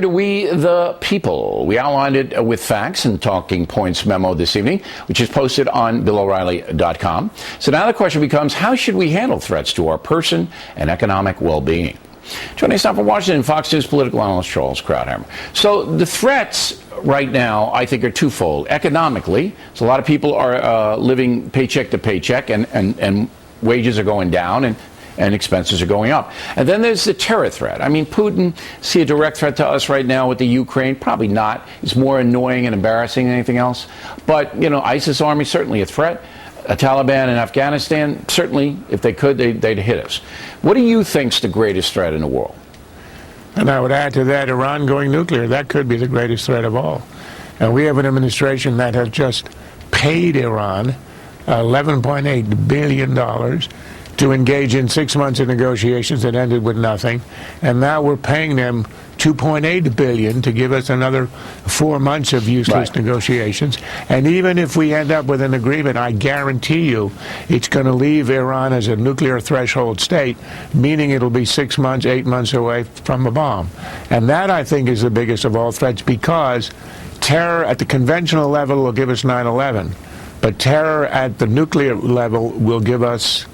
To We the People. We outlined it with facts and talking points memo this evening, which is posted on BillO'Reilly.com. So now the question becomes, how should we handle threats to our person and economic well-being? Joining us now from Washington, Fox News political analyst Charles Krauthammer. So the threats right now, I think, are twofold. Economically, so a lot of people are living paycheck to paycheck, and wages are going down, and expenses are going up. And then there's the terror threat. I mean, Putin, see a direct threat to us right now with the Ukraine? Probably not. It's more annoying and embarrassing than anything else. But, you know, ISIS army, certainly a threat. A Taliban in Afghanistan, certainly, if they could, they'd hit us. What do you think's the greatest threat in the world? And I would add to that, Iran going nuclear. That could be the greatest threat of all. And we have an administration that has just paid Iran $11.8 billion to engage in 6 months of negotiations that ended with nothing. And now we're paying them $2.8 billion to give us another 4 months of useless negotiations. And even if we end up with an agreement, I guarantee you it's going to leave Iran as a nuclear threshold state, meaning it'll be 6 months, 8 months away from a bomb. And that, I think, is the biggest of all threats, because terror at the conventional level will give us 9/11, but terror at the nuclear level will give us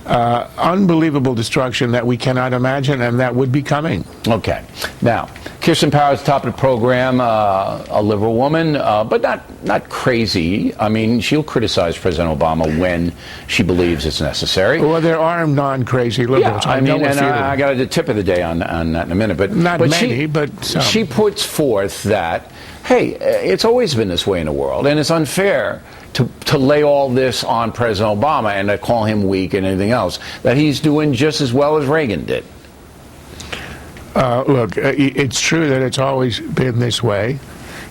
unbelievable destruction that we cannot imagine, and that would be coming. Okay. Now, Kirsten Powers, top of the program, a liberal woman, but not crazy. I mean, she'll criticize President Obama when she believes it's necessary. Well, there are non-crazy liberals. Yeah, I mean, and I got the tip of the day on that in a minute. But not many, but some. She puts forth that, hey, it's always been this way in the world, and it's unfair to lay all this on President Obama and to call him weak and anything else, that he's doing just as well as Reagan did. Look, it's true that it's always been this way.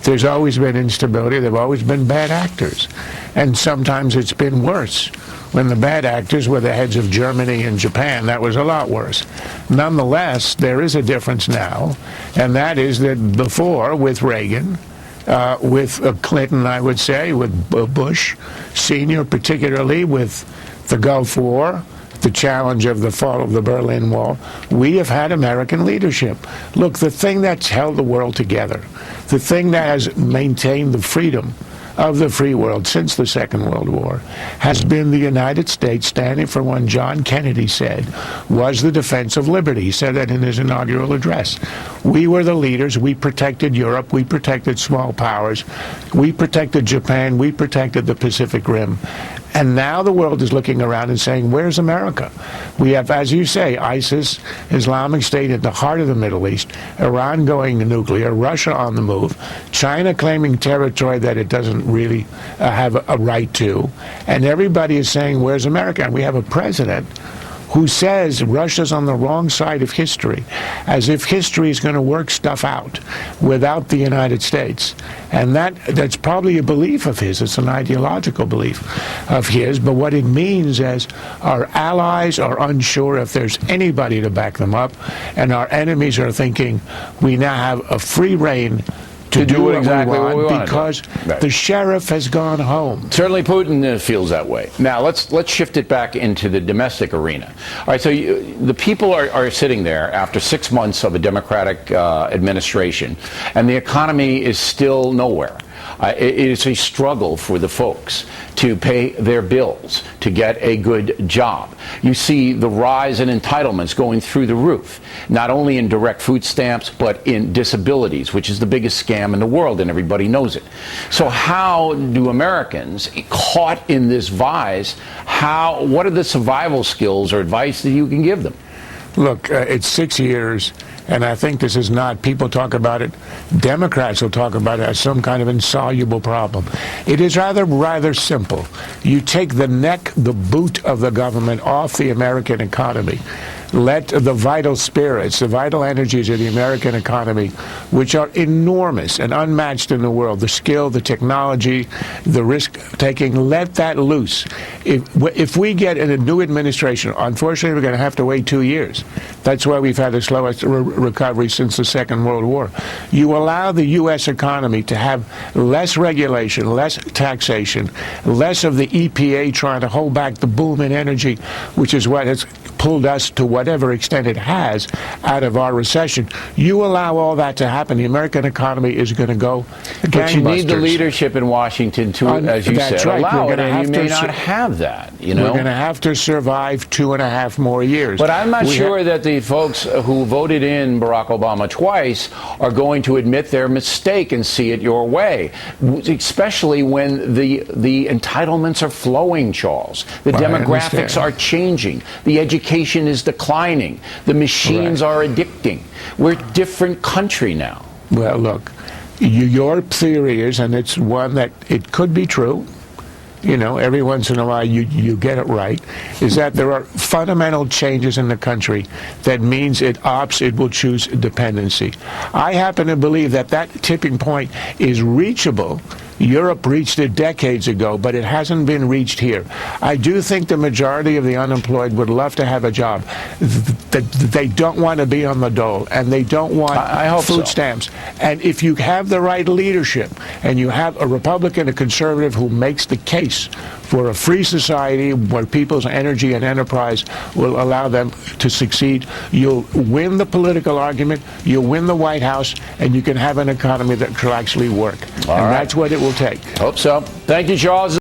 There's always been instability. There have always been bad actors. And sometimes it's been worse. When the bad actors were the heads of Germany and Japan, that was a lot worse. Nonetheless, there is a difference now, and that is that before, with Reagan, with Clinton, I would say, with Bush Sr., particularly with the Gulf War, the challenge of the fall of the Berlin Wall, we have had American leadership. Look, the thing that's held the world together, the thing that has maintained the freedom of the free world since the Second World War has been the United States standing for what John Kennedy said was the defense of liberty. He said that in his inaugural address. We were the leaders. We protected Europe. We protected small powers. We protected Japan. We protected the Pacific Rim. And now the world is looking around and saying, where's America? We have, as you say, ISIS, Islamic State at the heart of the Middle East, Iran going nuclear, Russia on the move, China claiming territory that it doesn't really have a right to. And everybody is saying, where's America? And we have a president who says Russia's on the wrong side of history, as if history is going to work stuff out without the United States. And that's probably a belief of his. It's an ideological belief of his. But what it means is our allies are unsure if there's anybody to back them up, and our enemies are thinking we now have a free rein to do exactly what we want, because the sheriff has gone home. Certainly Putin feels that way. Now, let's shift it back into the domestic arena. All right, so the people are sitting there after 6 months of a Democratic administration, and the economy is still nowhere. It is a struggle for the folks to pay their bills, to get a good job. You see the rise in entitlements going through the roof, not only in direct food stamps, but in disabilities, which is the biggest scam in the world, and everybody knows it. So how do Americans caught in this vise, what are the survival skills or advice that you can give them? Look, it's 6 years. And I think this is not, people talk about it, Democrats will talk about it as some kind of insoluble problem. It is rather simple. You take the boot of the government off the American economy. Let the vital spirits, the vital energies of the American economy, which are enormous and unmatched in the world, the skill, the technology, the risk-taking, let that loose. If we get in a new administration, unfortunately, we're going to have to wait 2 years. That's why we've had the slowest recovery since the Second World War. You allow the U.S. economy to have less regulation, less taxation, less of the EPA trying to hold back the boom in energy, which is what has pulled us to whatever extent it has out of our recession. You allow all that to happen, the American economy is going to go gangbusters. But you need the leadership in Washington to, as you said, right. allow it, and you may not have that. You know? We're going to have to survive 2.5 more years. But I'm not sure that the folks who voted in Barack Obama twice are going to admit their mistake and see it your way, especially when the entitlements are flowing, Charles. The demographics are changing. The education is declining. The machines are addicting. We're a different country now. Well, look, your theory is, and it's one that it could be true, you know, every once in a while you get it right, is that there are fundamental changes in the country that means it will choose dependency. I happen to believe that that tipping point is reachable. Europe reached it decades ago, but it hasn't been reached here. I do think the majority of the unemployed would love to have a job. They don't want to be on the dole, and they don't want food stamps. And if you have the right leadership, and you have a Republican, a conservative who makes the case for a free society where people's energy and enterprise will allow them to succeed, you'll win the political argument, you'll win the White House, and you can have an economy that will actually work. And that's what it will take. Hope so. Thank you, Charles.